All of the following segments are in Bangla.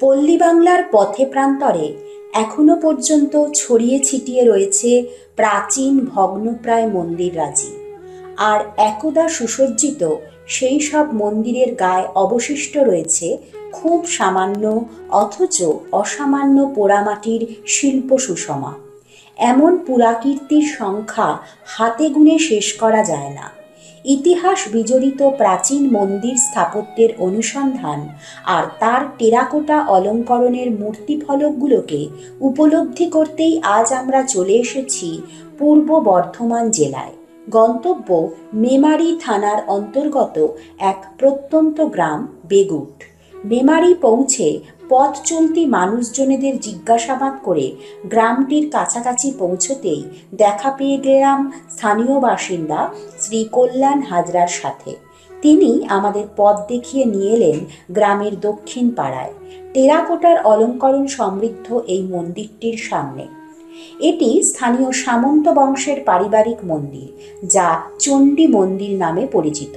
পল্লী বাংলার পথে প্রান্তরে এখনো পর্যন্ত ছড়িয়ে ছিটিয়ে রয়েছে প্রাচীন ভগ্নপ্রায় মন্দিররাজি। আর একদা সুসজ্জিত সেই সব মন্দিরের গায়ে অবশিষ্ট রয়েছে খুব সামান্য অথচ অসামান্য পোড়ামাটির শিল্প সুষমা। এমন পুরাকীর্তির সংখ্যা হাতে গুণে শেষ করা যায় না। ইতিহাস বিজড়িত প্রাচীন মন্দির স্থাপত্যের অনুসন্ধান আর তার টেরাকোটা অলঙ্করণের মূর্তিফলকগুলোকে উপলব্ধি করতেই আজ আমরা চলে এসেছি পূর্ব বর্ধমান জেলায়। গন্তব্য মেমারি থানার অন্তর্গত এক প্রত্যন্ত গ্রাম বেগুট। মেমারি পৌঁছে পথ চলতি মানুষজনেদের জিজ্ঞাসাবাদ করে গ্রামটির কাছাকাছি পৌঁছতেই দেখা পেয়ে গেলাম স্থানীয় বাসিন্দা শ্রী কল্যাণ হাজরার সাথে। তিনি আমাদের পথ দেখিয়ে নিয়ে এলেন গ্রামের দক্ষিণ পাড়ায় টেরাকোটার অলঙ্করণ সমৃদ্ধ এই মন্দিরটির সামনে। এটি স্থানীয় সামন্ত বংশের পারিবারিক মন্দির, যা চণ্ডী মন্দির নামে পরিচিত।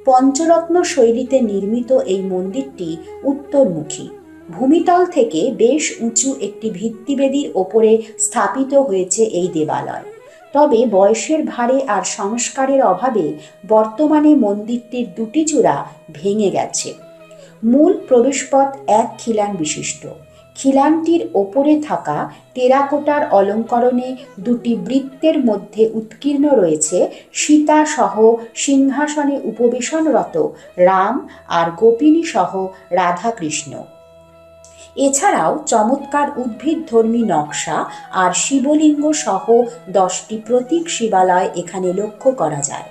পঞ্চরত্ন শৈলীতে নির্মিত এই মন্দিরটি উত্তরমুখী। ভূমিতল থেকে বেশ উঁচু একটি ভিত্তিবেদির ওপরে স্থাপিত হয়েছে এই দেবালয়। তবে বয়সের ভারে আর সংস্কারের অভাবে বর্তমানে মন্দিরটির দুটি চূড়া ভেঙে গেছে। মূল প্রবেশপথ এক খিলান বিশিষ্ট। খিলানটির ওপরে থাকা টেরাকোটার অলঙ্করণে দুটি বৃত্তের মধ্যে উৎকীর্ণ রয়েছে সীতা সহ সিংহাসনে উপবেশনরত রাম আর গোপিনী সহ রাধাকৃষ্ণ। এছাড়াও চমৎকার উদ্ভিদধর্মী নকশা আর শিবলিঙ্গ সহ 10টি প্রতীক শিবালয় এখানে লক্ষ্য করা যায়।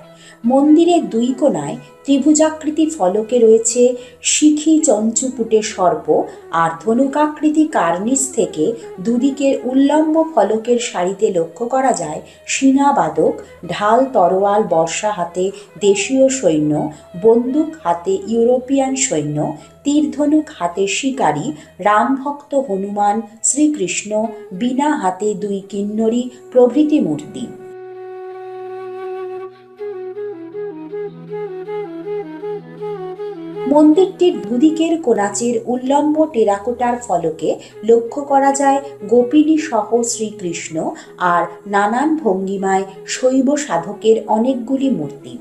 মন্দিরের দুই কোণায় ত্রিভুজাকৃতি ফলকে রয়েছে শিখি চঞ্চুপুটে সর্প, আর ধনুকাকৃতি কার্নিস থেকে দুদিকের উল্লম্ব ফলকের সারিতে লক্ষ্য করা যায় সিনাবাদক, ঢাল তরোয়াল বর্ষা হাতে দেশীয় সৈন্য, বন্দুক হাতে ইউরোপিয়ান সৈন্য, তীরধনুক হাতে শিকারী, রামভক্ত হনুমান, শ্রীকৃষ্ণ, বীণা হাতে দুই কিন্নরী প্রভৃতি মূর্তি। মন্দিরটির দুদিকের কোণাচের উল্লম্ব টেরাকোটার ফলকে লক্ষ্য করা যায় গোপিনী সহ শ্রীকৃষ্ণ আর নানান ভঙ্গিমায় শৈব সাধকের অনেকগুলি মূর্তি।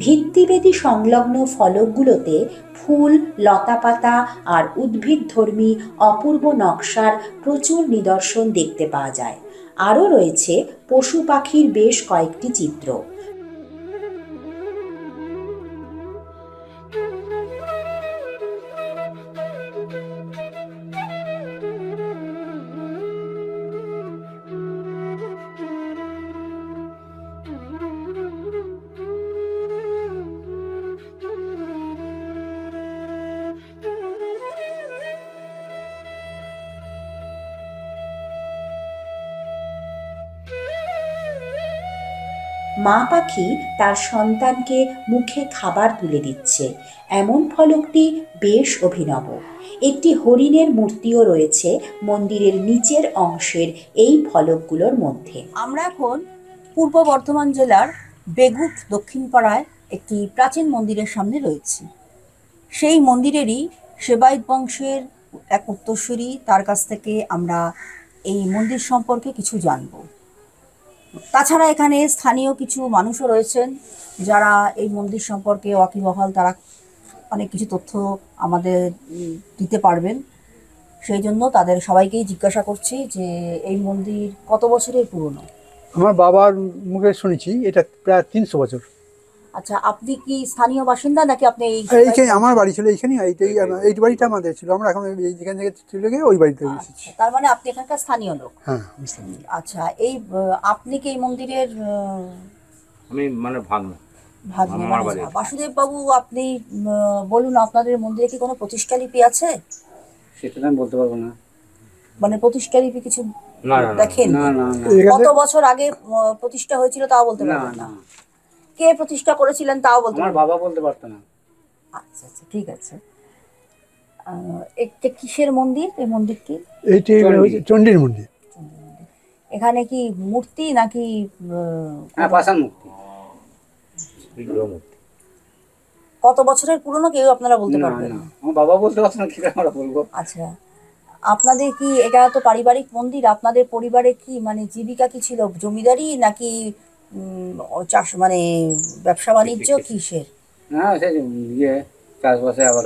ভিত্তিবেদী সংলগ্ন ফলকগুলোতে ফুল, লতাপাতা আর উদ্ভিদধর্মী অপূর্ব নকশার প্রচুর নিদর্শন দেখতে পাওয়া যায়। আরও রয়েছে পশু পাখির বেশ কয়েকটি চিত্র। মা পাখি তার সন্তানকে মুখে খাবার তুলে দিচ্ছে, এমন ফলকটি বেশ অভিনব। একটি হরিণের মূর্তিও রয়েছে মন্দিরের নিচের অংশের এই ফলকগুলোর মধ্যে। আমরা এখন পূর্ব বর্ধমান জেলার বেগুট দক্ষিণপাড়ায় একটি প্রাচীন মন্দিরের সামনে রয়েছি। সেই মন্দিরেরই সেবায়ত বংশের এক উত্তরসূরি, তার কাছ থেকে আমরা এই মন্দির সম্পর্কে কিছু জানব। তাছাড়া এখানে স্থানীয় কিছু মানুষও রয়েছেন যারা এই মন্দির সম্পর্কে ওয়াকিবহাল, তারা অনেক কিছু তথ্য আমাদের দিতে পারবেন। সেই জন্য তাদের সবাইকেই জিজ্ঞাসা করছি যে এই মন্দির কত বছরের পুরনো। আমার বাবার মুখে শুনেছি এটা প্রায় 300 বছর। আচ্ছা, আপনি কি স্থানীয় বাসিন্দা নাকি আপনি এই এইখানে আমার বাড়ি ছিল এইখানেই, এই বাড়িটা আমাদের ছিল, আমরা এখন যেখান থেকে চলে গিয়ে ওই বাড়িতে এসেছি। আচ্ছা, তার মানে আপনি এখানকার স্থানীয় লোক। হ্যাঁ, বুঝতে পেরেছি। আচ্ছা, এই আপনি কি এই মন্দিরের আমি মানে ভাগ্নে। ভাগ্নে আমার মানে বাড়ি। বাসুদেব বাবু, আপনি বলুন, আপনাদের মন্দিরে কি কোনো প্রতিষ্ঠালিপি আছে? সেটা আমি বলতে পারবো না। মানে প্রতিষ্ঠালিপি কিছু না, না, না। দেখেন? না, না, না। কত বছর আগে প্রতিষ্ঠা হয়েছিল তাও বলতে না, পারবেন না? না। কে প্রতিষ্ঠা করেছিলেন তাও বলতে আমার পারবেন না? বাবা বলতে পারতো না। আচ্ছা আচ্ছা, ঠিক আছে। এটা কিসের মন্দির, এই মন্দিরটি? এইটি চণ্ডী। হচ্ছে চণ্ডীর মন্দির। এখানে কি মূর্তি নাকি হ্যাঁ, পাষাণ মূর্তি। বিগ্রহ মূর্তি। কত বছরের পুরনো কেউ আপনারা বলতে না, পারবেন? না। আমার বাবা বলতে পারতো না, কি করে আমরা বলবো? আচ্ছা, আপনাদের কি এটা তো পারিবারিক মন্দির, আপনাদের পরিবারে কি মানে জীবিকা কি ছিল, জমিদারি নাকি চাষ মানে ব্যবসা বাণিজ্য কিসের? না, সে ইয়ে চাষবাসে আবার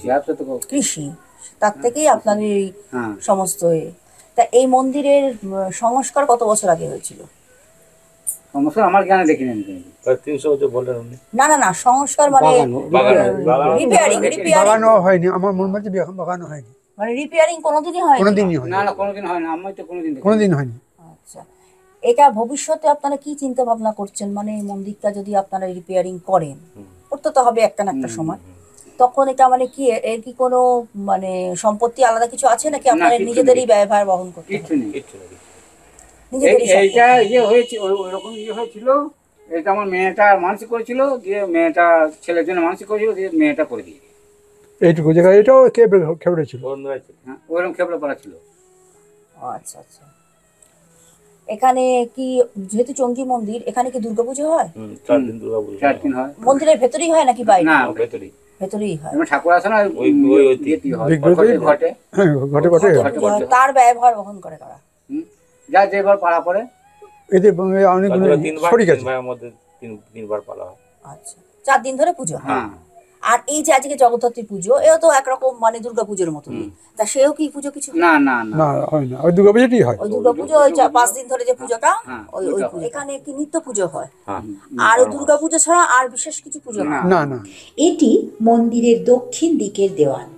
ব্যবসা তো কৃষি, তার থেকেই আপনাদের এই হ্যাঁ। সমস্ত তা এই মন্দিরের সংস্কার কত বছর আগে হয়েছিল? সমস্যা আমার জ্ঞানে দেখিনি আমি কোনোদিন। 300 বছর বললেন উনি। না না না, সংস্কার মানে বাগানো। রিপেয়ারিং বাগানো হয়নি, আমার মনে হচ্ছে বাগানো হয়নি, মানে রিপেয়ারিং কোনোদিনই হয় কোনোদিনই হয়নি, না, না, কোনোদিন হয় না। আমি তো কোনোদিন দেখিনি। কোনোদিন হয়নি। আচ্ছা, এটা ভবিষ্যতে আপনারা কি চিন্তা ভাবনা করছেন, মানে এই মন্দিরটা যদি আপনারা রিপেয়ারিং করেন, করতে তো হবে একটা না একটা সময়, তখন এটা মানে কি এর কি কোনো মানে সম্পত্তি আলাদা কিছু আছে নাকি না, আপনারা কিচ্ছু নিজেদেরই নেই। ব্যয়ভার বহন করতে কিচ্ছু হবে? নেই। কিচ্ছু না, কিচ্ছু না। নিজেদেরই সম্পত্তি। এইটা ইয়ে হয়েছে, ওইরকম ইয়ে হয়েছিল। এটা আমার মেয়েটা মানসিক করেছিল, দিয়ে মেয়েটা ছেলের জন্য মানসিক করেছিল, দিয়ে মেয়েটা করে দিয়ে। এইটুকু জায়গা, এটাও খেবড়ে ছিল। বন্ধুরা ছিল। হ্যাঁ, ওইরকম খেপড়া পাড়া ছিল। আচ্ছা আচ্ছা, এখানে কি যেহেতু চণ্ডী মন্দির, এখানে কি দুর্গাপুজো হয়? 4 দিন দুর্গা পুজো 4 দিন হয়। মন্দিরের ভেতরেই হয় নাকি বাইরে? না, ভেতরেই। ভেতরেই হয়। যেমন ঠাকুর আসে না, ওই ইয়েতেই হয়, বিগ্রহতেই- ঘটে। হ্যাঁ, ঘটে ঘটে। ঘটে ঘটে। তার ব্যয়ভার বহন করে কারা? হুম। যা যেবার পাড়া পড়ে। এতে অনেকগুলো তারপরে 3 বার, শরিক 3 আছে। ভাইয়ের মধ্যে 3 বার পালা হয়। আচ্ছা, 4 দিন ধরে পুজো হয়। হ্যাঁ। আর এই যে আজকে জগদ্ধাত্রী পুজো, এও তো একরকম মানে দুর্গাপুজোর মতনই, তা সেও কি পুজো কিছু? না, না, না। না, হয় না, ওই দুর্গা পুজোটি হয়। ওই দুর্গাপুজো ওই 5 দিন ধরে যে পুজোটা, হ্যাঁ, ওই ওইটা পুজো। হয়। এখানে কি নিত্য পুজো হয়? হ্যাঁ। আর ওই দুর্গাপুজো ছাড়া আর বিশেষ কিছু পুজো হয়? না না, এটি মন্দিরের দক্ষিণ দিকের দেওয়াল।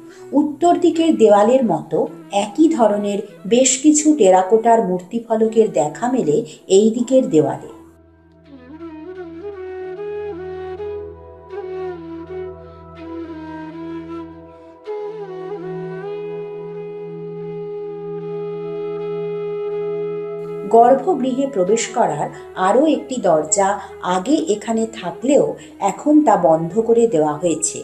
উত্তর দিকের দেওয়ালের মতো একই ধরনের বেশ কিছু টেরাকোটার মূর্তিফলকের দেখা মেলে এই দিকের দেওয়ালে। গর্ভগৃহে প্রবেশ করার আরও একটি দরজা আগে এখানে থাকলেও এখন তা বন্ধ করে দেওয়া হয়েছে।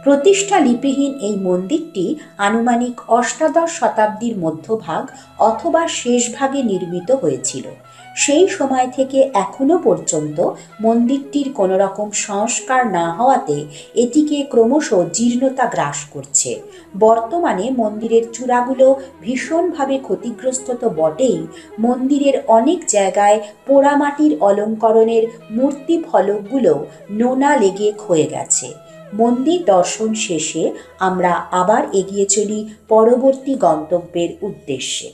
প্রতিষ্ঠা লিপিহীন এই মন্দিরটি আনুমানিক অষ্টাদশ শতাব্দীর মধ্যভাগ অথবা শেষ ভাগে নির্মিত হয়েছিল। সেই সময় থেকে এখনো পর্যন্ত মন্দিরটির কোনো রকম সংস্কার না হওয়াতে এটিকে ক্রমশ জীর্ণতা গ্রাস করছে। বর্তমানে মন্দিরের চূড়াগুলো ভীষণভাবে ক্ষতিগ্রস্ত তো বটেই, মন্দিরের অনেক জায়গায় পোড়ামাটির অলঙ্করণের মূর্তি ফলকগুলো নোনা লেগে ক্ষয়ে গেছে। মন্দির দর্শন শেষে আমরা আবার এগিয়ে চলি পরবর্তী গন্তব্যের উদ্দেশ্যে।